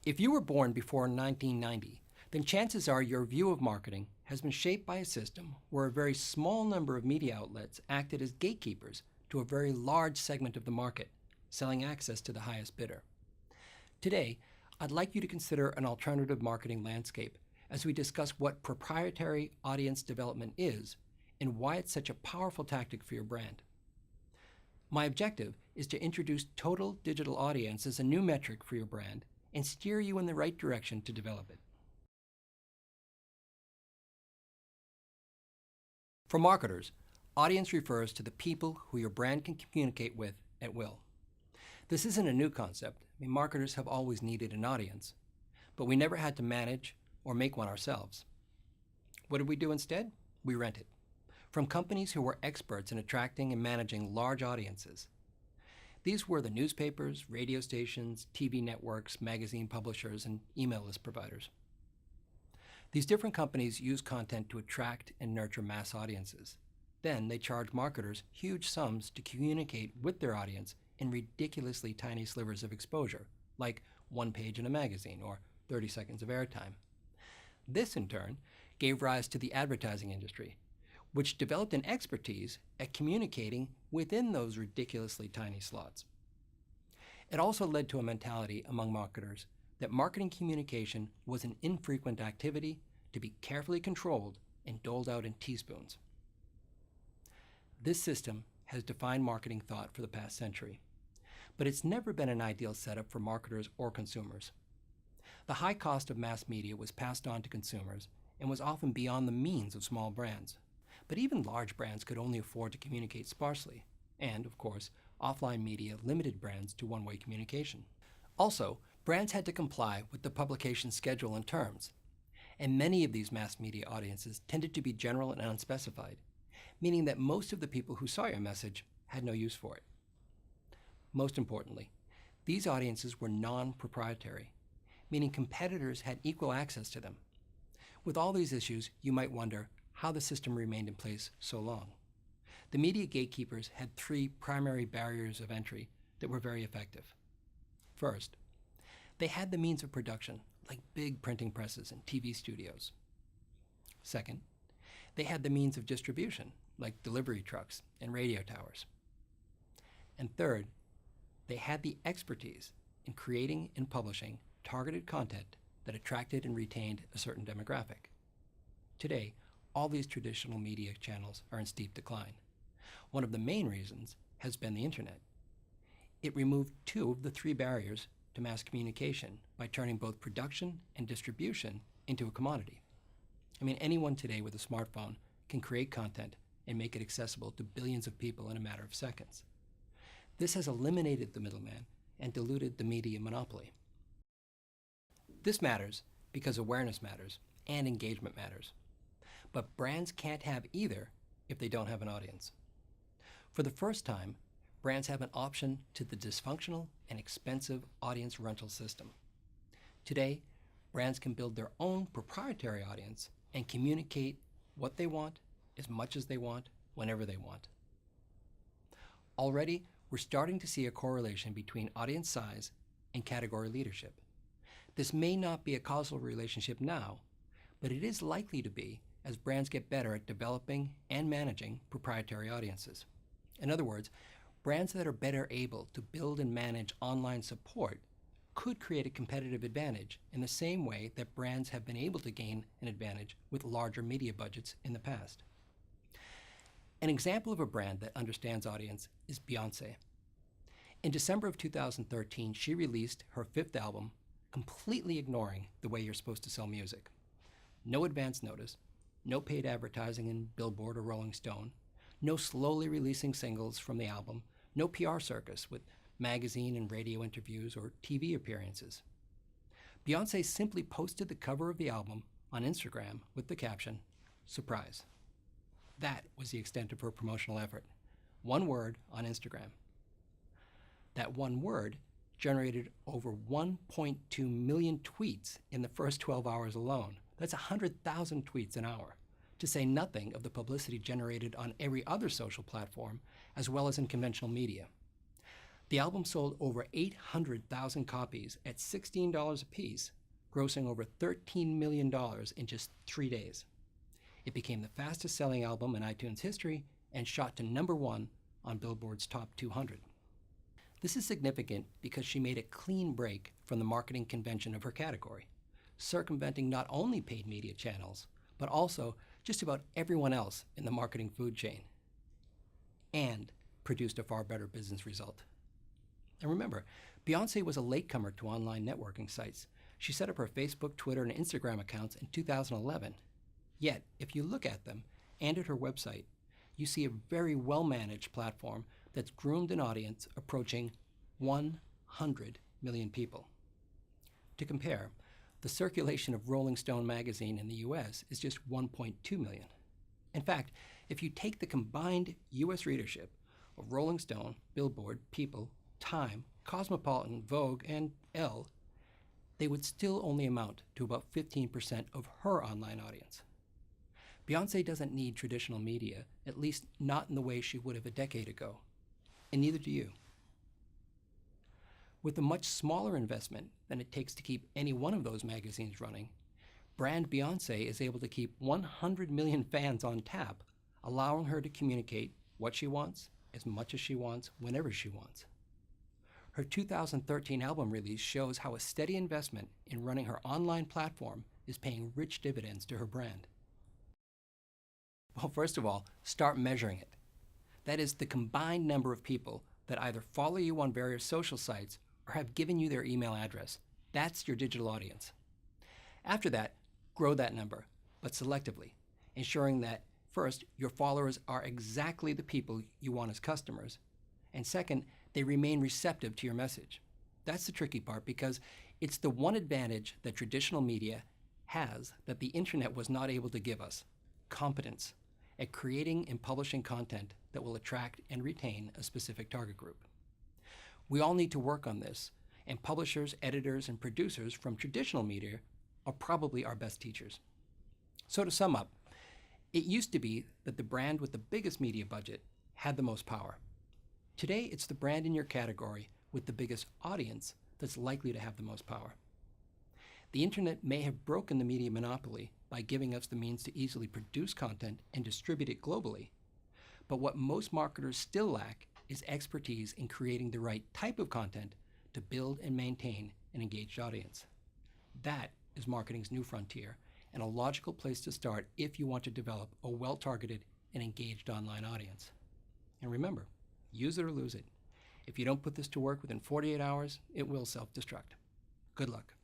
If you were born before 1990, then chances are your view of marketing has been shaped by a system where a very small number of media outlets acted as gatekeepers to a very large segment of the market, selling access to the highest bidder. Today, I'd like you to consider an alternative marketing landscape as we discuss what proprietary audience development is and why it's such a powerful tactic for your brand. My objective is to introduce total digital audience as a new metric for your brand and steer you in the right direction to develop it. For marketers, audience refers to the people who your brand can communicate with at will. This isn't a new concept. Marketers have always needed an audience, but we never had to manage or make one ourselves. What did we do instead? We rented from companies who were experts in attracting and managing large audiences. These were the newspapers, radio stations, TV networks, magazine publishers, and email list providers. These different companies use content to attract and nurture mass audiences. Then they charge marketers huge sums to communicate with their audience in ridiculously tiny slivers of exposure, like one page in a magazine or 30 seconds of airtime. This, in turn, gave rise to the advertising industry, which developed an expertise at communicating within those ridiculously tiny slots. It also led to a mentality among marketers that marketing communication was an infrequent activity to be carefully controlled and doled out in teaspoons. This system has defined marketing thought for the past century, but it's never been an ideal setup for marketers or consumers. The high cost of mass media was passed on to consumers and was often beyond the means of small brands. But even large brands could only afford to communicate sparsely, and, of course, offline media limited brands to one-way communication. Also, brands had to comply with the publication schedule and terms, and many of these mass media audiences tended to be general and unspecified, meaning that most of the people who saw your message had no use for it. Most importantly, these audiences were non-proprietary, meaning competitors had equal access to them. With all these issues, you might wonder how the system remained in place so long. The media gatekeepers had three primary barriers of entry that were very effective. First, they had the means of production, like big printing presses and TV studios. Second, they had the means of distribution, like delivery trucks and radio towers. And third, they had the expertise in creating and publishing targeted content that attracted and retained a certain demographic. Today, all these traditional media channels are in steep decline. One of the main reasons has been the internet. It removed two of the three barriers to mass communication by turning both production and distribution into a commodity. Anyone today with a smartphone can create content and make it accessible to billions of people in a matter of seconds. This has eliminated the middleman and diluted the media monopoly. This matters because awareness matters and engagement matters. But brands can't have either if they don't have an audience. For the first time, brands have an option to the dysfunctional and expensive audience rental system. Today, brands can build their own proprietary audience and communicate what they want, as much as they want, whenever they want. Already, we're starting to see a correlation between audience size and category leadership. This may not be a causal relationship now, but it is likely to be as brands get better at developing and managing proprietary audiences. In other words, brands that are better able to build and manage online support could create a competitive advantage in the same way that brands have been able to gain an advantage with larger media budgets in the past. An example of a brand that understands audience is Beyoncé. In December of 2013, she released her fifth album, completely ignoring the way you're supposed to sell music. No advance notice, no paid advertising in Billboard or Rolling Stone, no slowly releasing singles from the album, no PR circus with magazine and radio interviews or TV appearances. Beyoncé simply posted the cover of the album on Instagram with the caption, "Surprise." That was the extent of her promotional effort. One word on Instagram. That one word generated over 1.2 million tweets in the first 12 hours alone. That's 100,000 tweets an hour, to say nothing of the publicity generated on every other social platform, as well as in conventional media. The album sold over 800,000 copies at $16 apiece, grossing over $13 million in just 3 days. It became the fastest-selling album in iTunes history and shot to #1 on Billboard's Top 200. This is significant because she made a clean break from the marketing convention of her category, circumventing not only paid media channels, but also just about everyone else in the marketing food chain, and produced a far better business result. And remember, Beyoncé was a latecomer to online networking sites. She set up her Facebook, Twitter, and Instagram accounts in 2011. Yet, if you look at them and at her website, you see a very well-managed platform that's groomed an audience approaching 100 million people. To compare, the circulation of Rolling Stone magazine in the US is just 1.2 million. In fact, if you take the combined US readership of Rolling Stone, Billboard, People, Time, Cosmopolitan, Vogue, and Elle, they would still only amount to about 15% of her online audience. Beyoncé doesn't need traditional media, at least not in the way she would have a decade ago, and neither do you. With a much smaller investment than it takes to keep any one of those magazines running, brand Beyoncé is able to keep 100 million fans on tap, allowing her to communicate what she wants, as much as she wants, whenever she wants. Her 2013 album release shows how a steady investment in running her online platform is paying rich dividends to her brand. Well, first of all, start measuring it. That is the combined number of people that either follow you on various social sites or have given you their email address. That's your digital audience. After that, grow that number, but selectively, ensuring that, first, your followers are exactly the people you want as customers, and second, they remain receptive to your message. That's the tricky part because it's the one advantage that traditional media has that the internet was not able to give us: competence at creating and publishing content that will attract and retain a specific target group. We all need to work on this, and publishers, editors, and producers from traditional media are probably our best teachers. So to sum up, it used to be that the brand with the biggest media budget had the most power. Today, it's the brand in your category with the biggest audience that's likely to have the most power. The internet may have broken the media monopoly by giving us the means to easily produce content and distribute it globally, but what most marketers still lack is expertise in creating the right type of content to build and maintain an engaged audience. That is marketing's new frontier, and a logical place to start if you want to develop a well-targeted and engaged online audience. And remember, use it or lose it. If you don't put this to work within 48 hours, it will self-destruct. Good luck.